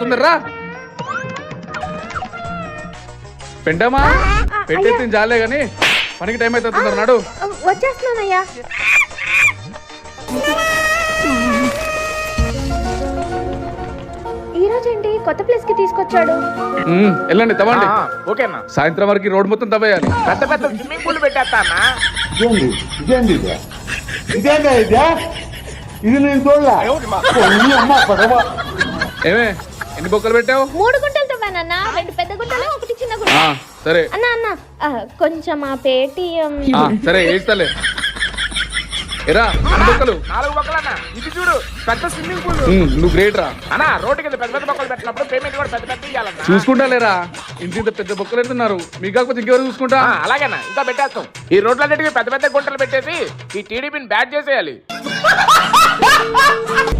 తొందరరా పెండమా పెట్టేసి జాలే గాని పనికి టైం అయితే తొందర నాడు వచ్చేస్తున్నానయ్యా. ఈ రోజు ఏంటి కొత్త ప్లేస్ కి తీసుకొచ్చాడు? వెళ్ళండి తవ్వండి. ఓకేనా? సాయంత్రం వరకు రోడ్ మొత్తం తవ్వేయాలి. పెద్ద పెద్ద స్విమ్మింగ్ పూల్ పెట్టేస్తా అన్న. ఇది నేను చూడలే. ఏమే ఎన్ని బొక్కలు పెట్టావు? 3 గుంటలు తవ్వానన్నా, 2 పెద్ద గుంటలు, 1 చిన్న గుంట. సరే అన్న అన్న కొంచెం ఆ పేటిఎం. సరే వేస్తలే. ఎరా ఎన్ని బొక్కలు? 4 బొక్కలు అన్న. ఇది చూడు పెద్ద స్విమ్మింగ్ పూల్. నువ్వు గ్రేట్ రా అన్న. రోడ్డు కింద పెద్ద పెద్ద బొక్కలు పెట్టినప్పుడు పేమెంట్ కూడా పెద్ద పెద్ద ఇవ్వాలన్నా. చూసుకుంటా లేరా, ఇంత పెద్ద బొక్కలు పెడుతున్నారు. మీకు కాకపోతే ఇంకెవరు చూసుకుంటా? అలాగేనా, ఇంకా పెట్టేస్తాం. ఈ రోడ్లన్నిటికీ పెద్ద పెద్ద గుంటలు పెట్టేసి ఈ టీడీపీని బ్యాట్ చేసేయాలి.